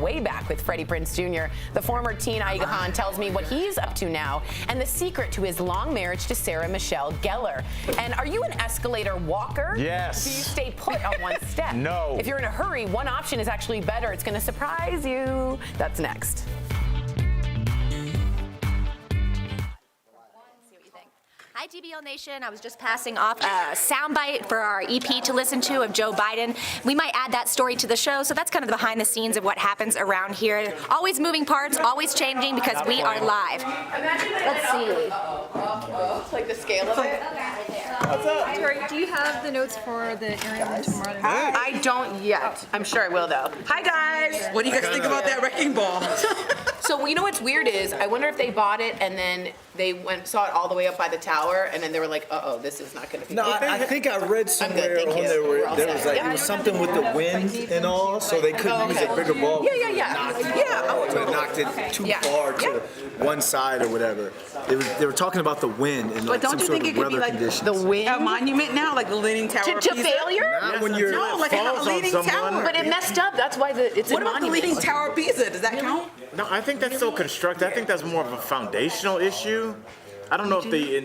way back with Freddie Prinze Jr. The former teen icon tells me what he's up to now and the secret to his long marriage to Sarah Michelle Gellar. And are you an escalator walker? Yes. Do you stay put on one step? No. If you're in a hurry, one option is actually better. It's going to surprise you. That's next. Hi, DBL Nation. I was just passing off a soundbite for our EP to listen to of Joe Biden. We might add that story to the show, so that's kind of the behind the scenes of what happens around here. Always moving parts, always changing because we are live. Let's see. Like the scale of it? What's up? Tori, do you have the notes for the airing tomorrow? I don't yet. I'm sure I will, though. Hi, guys. What do you guys think about that wrecking ball? So, you know what's weird is, I wonder if they bought it and then they saw it all the way up by the tower, and then they were like, uh-oh, this is not going to be No, good. I think I read somewhere thank on you. there where We're all there was set. like, it was something with the wind and all, so they couldn't use a bigger ball. It knocked it too far to one side or whatever. They were talking about the wind and like But don't some you sort think of it could be weather like conditions. The wind? A monument now, like the Leaning Tower of To Pisa? failure? Not when you're No, like a Leaning Tower. But it messed up. That's why it's What a about the monument. Leaning Tower of Pisa? Does that count? No, I think that's still constructed. I think that's more of a foundational issue. I don't know if the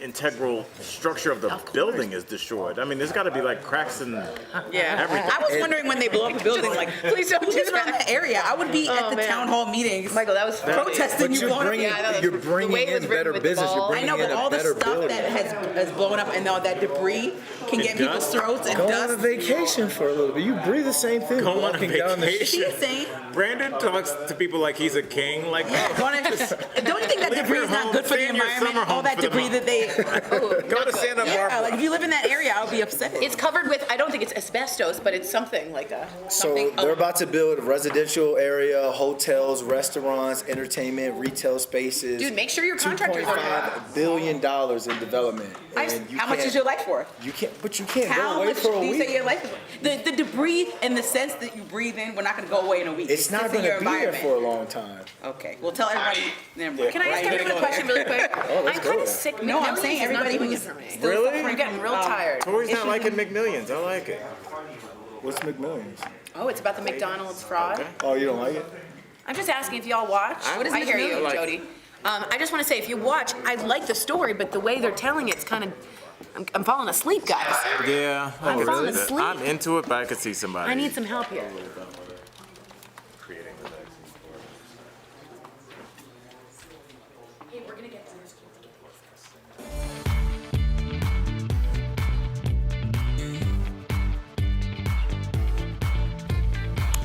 integral structure of the building is destroyed. I mean, there's got to be like cracks in everything. I was wondering when they blow up a building, like, Please don't who do lives around that. that area? I would be at the man. town hall meetings. Michael, that was protesting But you blowing up. you're bringing in better business. You're I bringing know, in but a all the better stuff building. that has blown up and all that debris can get people's throats and Go on a dust. vacation for a little bit. You breathe the same thing. Go on a walking down the vacation. She's saying, Brandon talks to people like he's a king. Like, don't you think that Leave debris your is not home, good for the stay in your environment? summer All home that for the debris month. that they... go to Santa Yeah, Barbara. like if you live in that area, I would be upset. It's covered with, I don't think it's asbestos, but it's something like that. So they're about to build a residential area, hotels, restaurants, entertainment, retail spaces. Dude, make sure your contractors are $2.5 billion in development. And How much is your life worth? You can't, but you can't How go away much for a do you week. say your life is worth? The debris and the sense that you breathe in, we're not going to go away in a week. It's not in going to your be there environment. for a long time. Okay, well tell everybody. Never mind. Can I ask everyone a question really quick? Oh, let's I'm go kind of there. sick. No, I'm McMillions saying is not everybody doing who's it for me. still Really? suffering I'm getting real tired. Tori's not liking McMillions. I like it. What's McMillions? Oh, it's about the McDonald's fraud. Oh, you don't like it? I'm just asking if y'all watch. What is I hear you, McMillions? Jody. I just want to say, if you watch, I like the story, but the way they're telling it's kind of, I'm falling asleep, guys. Yeah, I'm falling asleep. I'm into it, but I could see somebody. I need some help here. Hey, we're gonna get through this.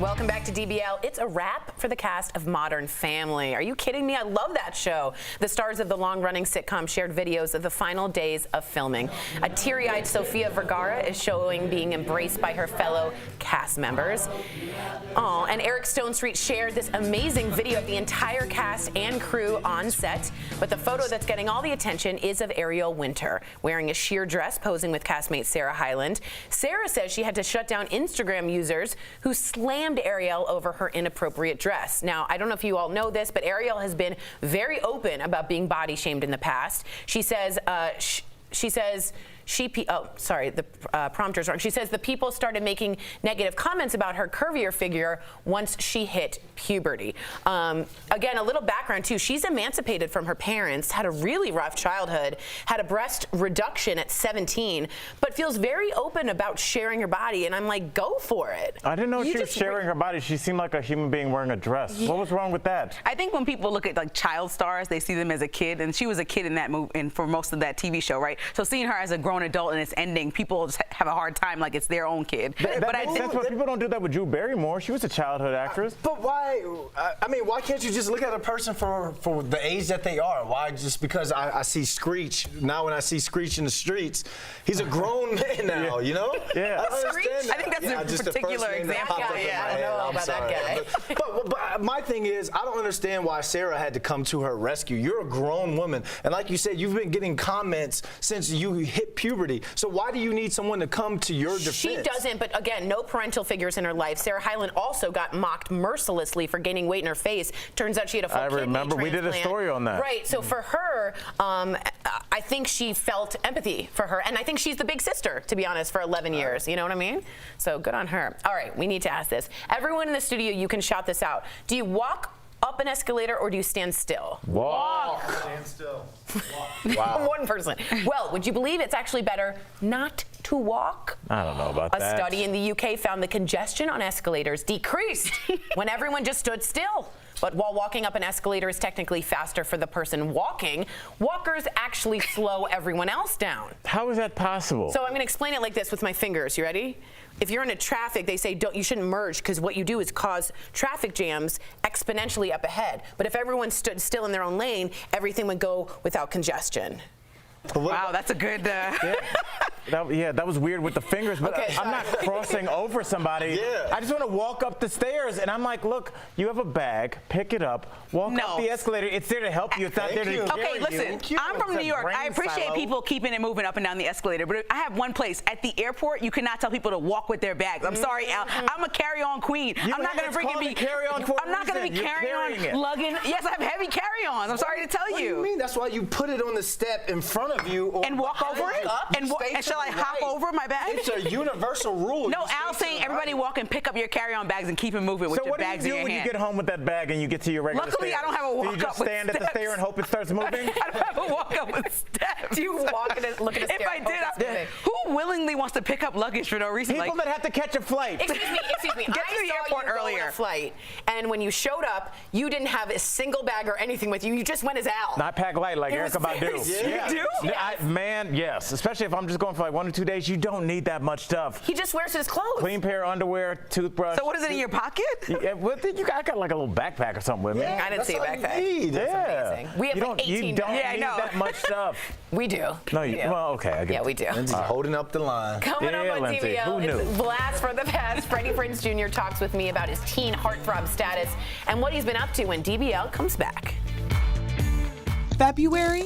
Welcome back to DBL. It's a wrap for the cast of Modern Family. Are you kidding me? I love that show. The stars of the long-running sitcom shared videos of the final days of filming. A teary-eyed Sofia Vergara is showing being embraced by her fellow cast members. Oh, and Eric Stone Street shared this amazing video of the entire cast and crew on set. But the photo that's getting all the attention is of Ariel Winter, wearing a sheer dress, posing with castmate Sarah Hyland. Sarah says she had to shut down Instagram users who slammed Ariel over her inappropriate dress. Now, I don't know if you all know this, but Ariel has been very open about being body shamed in the past. She says, the prompter's wrong. She says the people started making negative comments about her curvier figure once she hit puberty. Again, a little background too. She's emancipated from her parents, had a really rough childhood, had a breast reduction at 17, but feels very open about sharing her body. And I'm like, go for it. I didn't know she was sharing her body. She seemed like a human being wearing a dress. What was wrong with that? I think when people look at like child stars, they see them as a kid, and she was a kid in that movie and for most of that TV show, right? So seeing her as a grown adult and it's ending, people just have a hard time like it's their own kid. But I think people don't do that with Drew Barrymore. She was a childhood actress. But why? I mean, why can't you just look at a person for the age that they are? Why just because I see Screech now? When I see Screech in the streets, he's a grown man now. You know? Yeah. I understand that. I think that's a just the particular first name that example. popped up in Yeah, my I don't head. know I'm about that sorry. guy. But my thing is, I don't understand why Sarah had to come to her rescue. You're a grown woman, and like you said, you've been getting comments since you hit puberty. So why do you need someone to come to your defense? She doesn't, but again, no parental figures in her life. Sarah Hyland also got mocked mercilessly for gaining weight in her face. Turns out she had a full I kidney remember we did a transplant. story on that. Right, so for her, I think she felt empathy for her, and I think she's the big sister, to be honest, for 11 years. You know what I mean? So good on her. All right, we need to ask this. Everyone in the studio, you can shout this out. Do you walk up an escalator or do you stand still? Walk. Stand still. Wow. One person. Well, would you believe it's actually better not to walk? I don't know about that. A study in the UK found the congestion on escalators decreased when everyone just stood still. But while walking up an escalator is technically faster for the person walking, walkers actually slow everyone else down. How is that possible? So I'm going to explain it like this with my fingers. You ready? If you're in a traffic, they say you shouldn't merge because what you do is cause traffic jams exponentially up ahead. But if everyone stood still in their own lane, everything would go without congestion. Wow, that's a good. That was weird with the fingers, but Okay, I'm not crossing over somebody. Yeah. I just want to walk up the stairs, and I'm like, look, you have a bag, pick it up, walk up the escalator. It's there to help you. It's not there to carry Okay, listen, you. I'm from New York. I appreciate people keeping it moving up and down the escalator, but I have one place. At the airport, you cannot tell people to walk with their bags. I'm sorry, Al. I'm a carry-on queen. I'm not going to freaking be carry-on for a I'm not going to be reason. You're carrying carrying it. on, lugging. Yes, I have heavy carry-ons. I'm sorry to tell What do you mean? That's why you put it on the step in front of you. Or And walk over it? And shall I hop over my bag? It's a universal rule. No, Al's saying everybody walk and pick up your carry-on bags and keep it moving with So your what do bags you in do your when hand. you get home with that bag and you get to your regular Luckily, stairs? I don't have a Do you walk-up just with stand at the steps. stair and hope it starts moving? I don't have a walk-up with steps. Do you walk and look at a stair? If I did, who willingly wants to pick up luggage for no reason? People that have to catch a flight. Excuse me. Get I to the saw airport you go on earlier. a flight, and when you showed up, you didn't have a single bag or anything with you. You just went as Al. Not pack light like It was Erykah very Badu. serious. You do? Man, yes. Especially if I'm just going for like 1 or 2 days, you don't need that much stuff. He just wears his clothes. Clean pair of underwear, toothbrush. So what is it in your pocket? Yeah, what did you got? I got like a little backpack or something with me. I didn't see a backpack. Yeah. amazing. We have you like don't, 18 You don't Yeah, I need know. that much stuff. We do. No, We you. do. Well, okay. I get Yeah, it. we do. Lindsay's holding up the line. Coming Yeah, up on Lindsay, who DBL, it's knew? Blast for the Past. Freddie Prinze Jr. talks with me about his teen heartthrob status and what he's been up to when DBL comes back. February?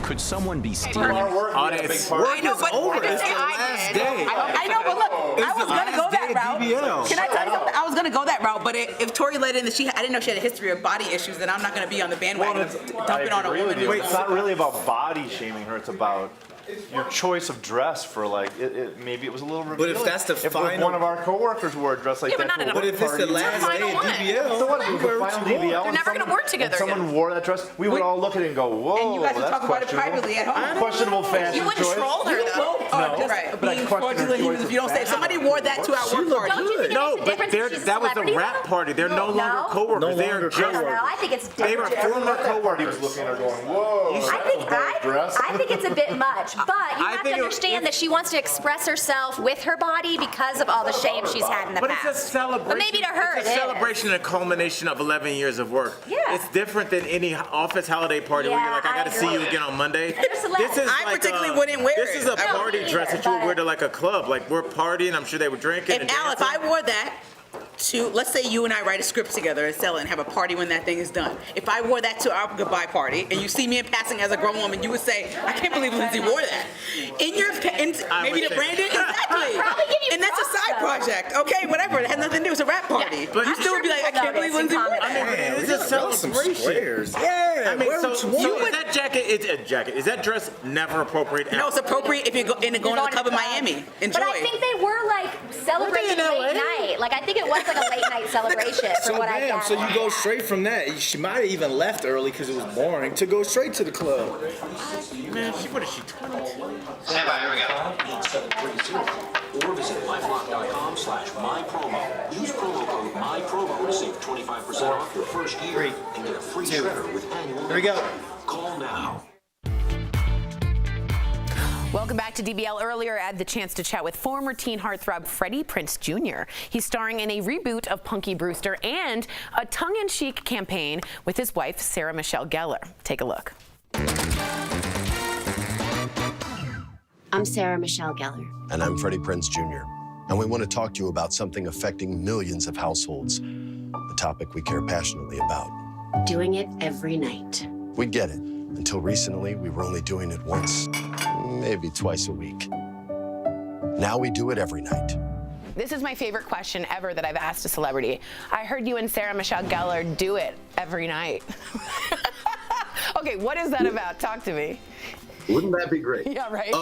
Could someone be stealing? Audience. I know, but I didn't say I did. I know, but look, I was gonna go that route. Can I tell you something? I was gonna go that route, but if Tori let in that I didn't know she had a history of body issues, then I'm not gonna be on the bandwagon of dumping on a woman. Wait, it's not really about body shaming her. It's about your choice of dress for like maybe it was a little revealing. But if that's the if final, one of our coworkers wore a dress like Yeah, but that, not at a- to a but if it's the party, last day final of one. DBL, so what? It was the final DBL. They're and never gonna work together and someone again. wore that dress. We would all look at it and go, "Whoa, And you guys would that's talk about it questionable." privately at home. Questionable fashion You wouldn't choice. troll her, though. No, Right. but I Being question her fraudulent, even choice if you don't of say if somebody wore that to our work party. Don't you think it No, makes a but difference they're- if she's a that was a celebrity, rap though? party. They're no longer No? coworkers. No They are longer I don't just. know. I think it's They were different. former He coworkers. was looking at her going, "Whoa." I think it's a bit much, but you I have to think understand that she wants to express herself with her body because of all the shame she's had in the But past. it's a celebration. But maybe to her it's a it is. celebration and a culmination of 11 years of work. Yeah. It's different than any office holiday party where you're Yeah, like, I got to I see you agree. again on Monday. It's a celeb. This is I like particularly wouldn't wear This it. is a I party wouldn't dress either, that you would but- wear to like a club. Like we're partying. I'm sure they were drinking. and If Al, if dancing. I wore that to, let's say you and I write a script together and sell it and have a party when that thing is done. If I wore that to our goodbye party and you see me in passing as a grown woman, you would say, I can't believe Lindsay wore that. Maybe would the say- branding, exactly. Probably give you And that's a props, side though. project. Okay, whatever. It has nothing to do with a rap party. But you I'm still would be like, I can't believe Lindsay wore that. It's a celebration. Yeah, I mean, wear so what you want. is that jacket? It's a jacket. Is that dress never appropriate? No, it's appropriate if you're going to the club in Miami. Enjoy. But I think they were like celebrating late night. Like I think it was like a late night celebration for So what I damn, got. so you go straight from that. She might have even left early because it was boring to go straight to the club. Man, what is she 22? Stand by, here we go. 8730 or visit lifelock.com/mypromo. Use promo code MYPROMO to save 25% off your first year and get a free shredder with annual. Here we go. Call now. Welcome back to DBL. Earlier, I had the chance to chat with former teen heartthrob Freddie Prinze Jr. He's starring in a reboot of Punky Brewster and a tongue-in-cheek campaign with his wife, Sarah Michelle Gellar. Take a look. I'm Sarah Michelle Gellar. And I'm Freddie Prinze Jr. And we want to talk to you about something affecting millions of households, a topic we care passionately about. Doing it every night. We get it. Until recently, we were only doing it once, maybe twice a week. Now we do it every night. This is my favorite question ever that I've asked a celebrity. I heard you and Sarah Michelle Gellar do it every night. Okay, what is that about? Talk to me. Wouldn't that be great? Yeah, right.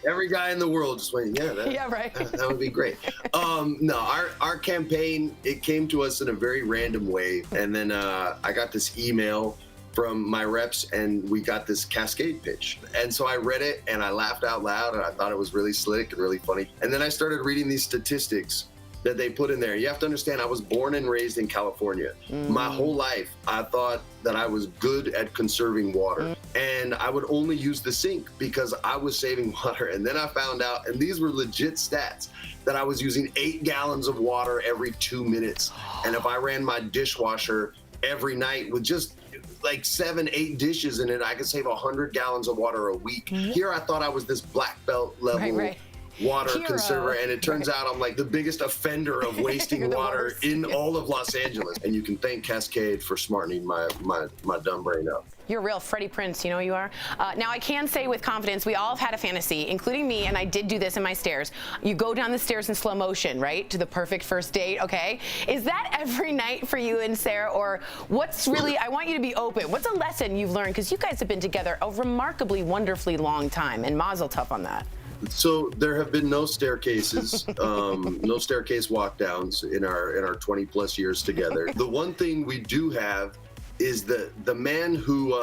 Every guy in the world just went, yeah, that would be great. No, our campaign, it came to us in a very random way, and then I got this email from my reps, and we got this Cascade pitch. And so I read it, and I laughed out loud, and I thought it was really slick and really funny. And then I started reading these statistics that they put in there. You have to understand, I was born and raised in California. My whole life, I thought that I was good at conserving water. And I would only use the sink because I was saving water. And then I found out, and these were legit stats, that I was using 8 gallons of water every 2 minutes. And if I ran my dishwasher every night with just like 7-8 dishes in it, I could save 100 gallons of water a week. Here I thought I was this black belt level water conserver, and it turns out I'm like the biggest offender of wasting water in all of Los Angeles. And you can thank Cascade for smartening my dumb brain up. You're a real Freddie Prinze, you know who you are? Now I can say with confidence, we all have had a fantasy, including me, and I did do this in my stairs. You go down the stairs in slow motion, right? To the perfect first date, okay? Is that every night for you and Sarah, or what's really, I want you to be open. What's a lesson you've learned? Because you guys have been together a remarkably, wonderfully long time, and mazel tov on that. So there have been no staircases, no staircase walk downs in our 20 plus years together. The one thing we do have is the man who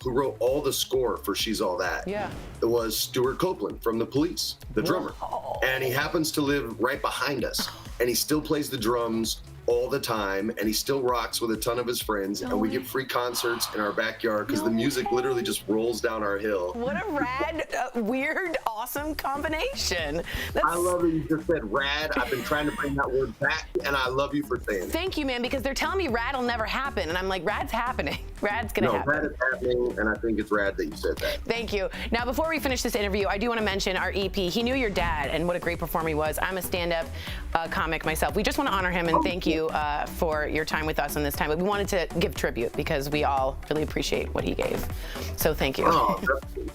wrote all the score for She's All That. Yeah. It was Stuart Copeland from The Police, the drummer. And he happens to live right behind us. And he still plays the drums all the time, and he still rocks with a ton of his friends, and we get free concerts in our backyard because the music literally just rolls down our hill. What a rad, weird, awesome combination. I love that you just said rad. I've been trying to bring that word back, and I love you for saying it. Thank you, man, because they're telling me rad will never happen, and I'm like, rad's happening. Rad's gonna happen. No, rad is happening, and I think it's rad that you said that. Thank you. Now, before we finish this interview, I do want to mention our EP. He knew your dad, and what a great performer he was. I'm a stand-up comic myself. We just want to honor him and thank you for your time with us on this time. But we wanted to give tribute because we all really appreciate what he gave. So thank you. Oh,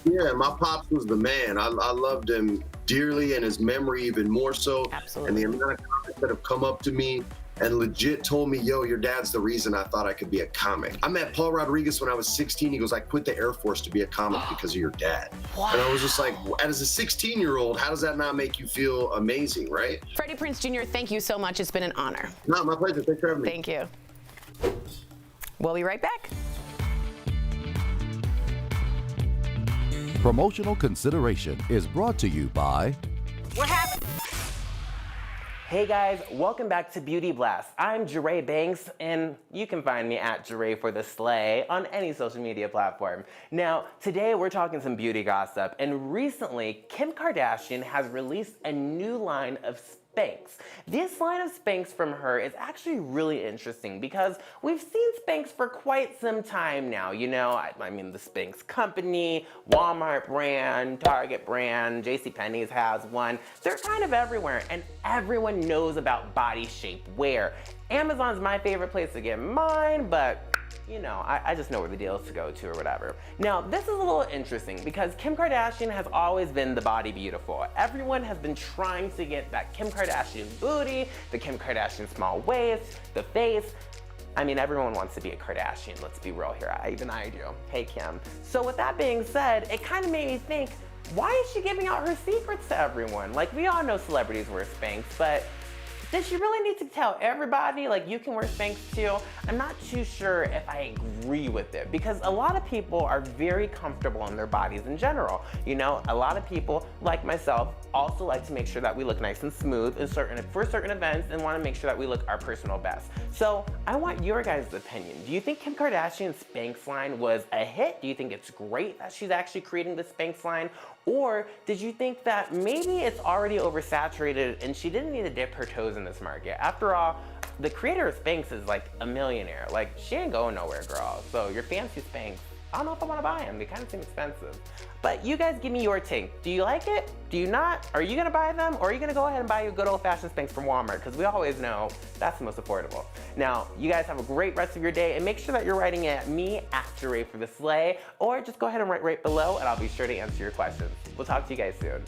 yeah, my pops was the man. I loved him dearly, and his memory even more so. Absolutely. And the amount of comics that have come up to me and legit told me, yo, your dad's the reason I thought I could be a comic. I met Paul Rodriguez when I was 16. He goes, I quit the Air Force to be a comic because of your dad. Wow. And I was just like, as a 16-year-old, how does that not make you feel amazing, right? Freddie Prinze Jr., thank you so much. It's been an honor. No, my pleasure. Thanks for having me. Thank you. We'll be right back. Promotional consideration is brought to you by... What happened? Hey guys, welcome back to Beauty Blast. I'm Jeray Banks, and you can find me at Jeray for the Slay on any social media platform. Now, today we're talking some beauty gossip, and recently, Kim Kardashian has released a new line of Spanx. This line of Spanx from her is actually really interesting because we've seen Spanx for quite some time now. You know, I mean the Spanx company, Walmart brand, Target brand, JCPenney's has one. They're kind of everywhere, and everyone knows about body shape wear. Amazon's my favorite place to get mine, but you know, I just know where the deal is to go to or whatever. Now, this is a little interesting because Kim Kardashian has always been the body beautiful. Everyone has been trying to get that Kim Kardashian booty, the Kim Kardashian small waist, the face. I mean, everyone wants to be a Kardashian, let's be real here. Even I do. Hey, Kim. So with that being said, it kind of made me think, why is she giving out her secrets to everyone? Like, we all know celebrities wear Spanx, but does she really need to tell everybody, like, you can wear Spanx too? I'm not too sure if I agree with it because a lot of people are very comfortable in their bodies in general. You know, a lot of people, like myself, also like to make sure that we look nice and smooth for certain events and want to make sure that we look our personal best. So I want your guys' opinion. Do you think Kim Kardashian's Spanx line was a hit? Do you think it's great that she's actually creating the Spanx line? Or did you think that maybe it's already oversaturated and she didn't need to dip her toes in this market? After all, the creator of Spanx is like a millionaire. Like, she ain't going nowhere, girl. So your fancy Spanx, I don't know if I want to buy them. They kind of seem expensive. But you guys give me your take. Do you like it? Do you not? Are you gonna buy them? Or are you gonna go ahead and buy your good old-fashioned Spanx from Walmart? Because we always know that's the most affordable. Now, you guys have a great rest of your day, and make sure that you're writing at me at Jeray for the Slay, or just go ahead and write right below, and I'll be sure to answer your questions. We'll talk to you guys soon.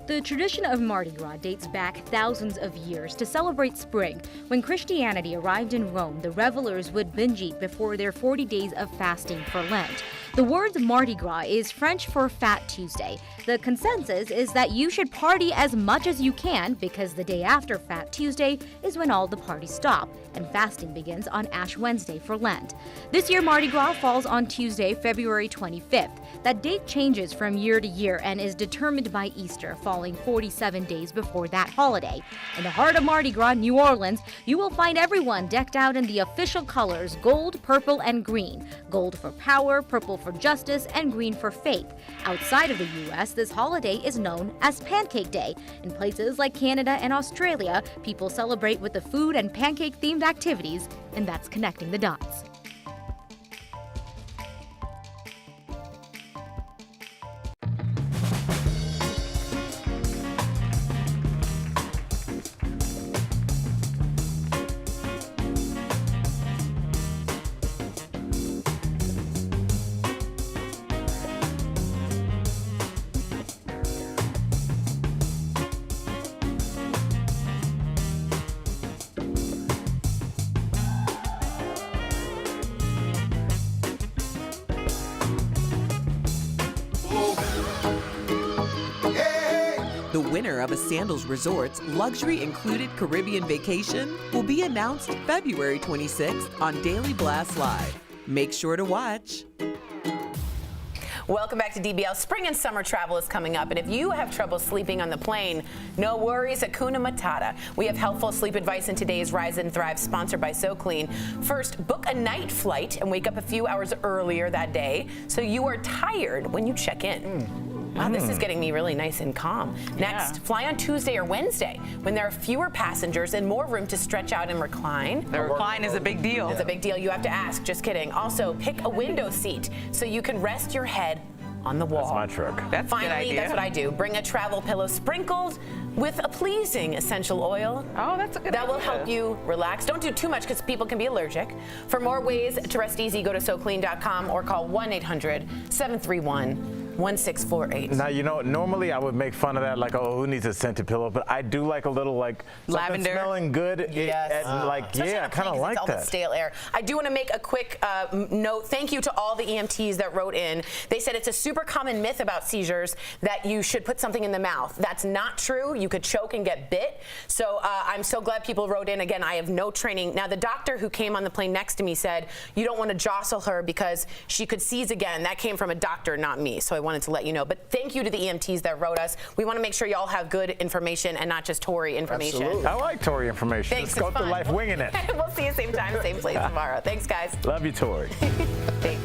The tradition of Mardi Gras dates back thousands of years to celebrate spring. When Christianity arrived in Rome, the revelers would binge eat before their 40 days of fasting for Lent. The word Mardi Gras is French for Fat Tuesday. The consensus is that you should party as much as you can because the day after Fat Tuesday is when all the parties stop, and fasting begins on Ash Wednesday for Lent. This year, Mardi Gras falls on Tuesday, February 25th. That date changes from year to year and is determined by Easter, falling 47 days before that holiday. In the heart of Mardi Gras, New Orleans, you will find everyone decked out in the official colors gold, purple, and green. Gold for power, purple for justice, and green for faith. Outside of the U.S., this holiday is known as Pancake Day. In places like Canada and Australia, people celebrate with the food and pancake-themed activities, and that's connecting the dots. The winner of a Sandals Resorts luxury included Caribbean vacation will be announced February 26th on Daily Blast Live. Make sure to watch. Welcome back to DBL. Spring and summer travel is coming up, and if you have trouble sleeping on the plane, no worries, Hakuna Matata. We have helpful sleep advice in today's Rise and Thrive, sponsored by SoClean. First, book a night flight and wake up a few hours earlier that day so you are tired when you check in. Wow, this is getting me really nice and calm. Next, fly on Tuesday or Wednesday when there are fewer passengers and more room to stretch out and recline. The recline is a big deal. It's a big deal. You have to ask. Just kidding. Also, pick a window seat so you can rest your head on the wall. That's my trick. That's a good Finally, idea. that's what I do. Bring a travel pillow sprinkled with a pleasing essential oil. Oh, that's a good That will idea. help you relax. Don't do too much because people can be allergic. For more ways to rest easy, go to SoClean.com or call 1-800-731-1648. Now, you know, normally I would make fun of that, like, oh, who needs a scented pillow? But I do like a little, like, Lavender. smelling good. Yes. Yeah, I kind of like all the that. stale air. I do want to make a quick note. Thank you to all the EMTs that wrote in. They said it's a super common myth about seizures that you should put something in the mouth. That's not true. You could choke and get bit. So I'm so glad people wrote in. Again, I have no training. Now, the doctor who came on the plane next to me said, you don't want to jostle her because she could seize again. That came from a doctor, not me. So I wanted to let you know. But thank you to the EMTs that wrote us. We want to make sure y'all have good information and not just Tory information. Absolutely. I like Tory information. Thanks, Let's go it's through fun. life winging it. We'll see you same time, same place tomorrow. Thanks, guys. Love you, Tory. Thanks.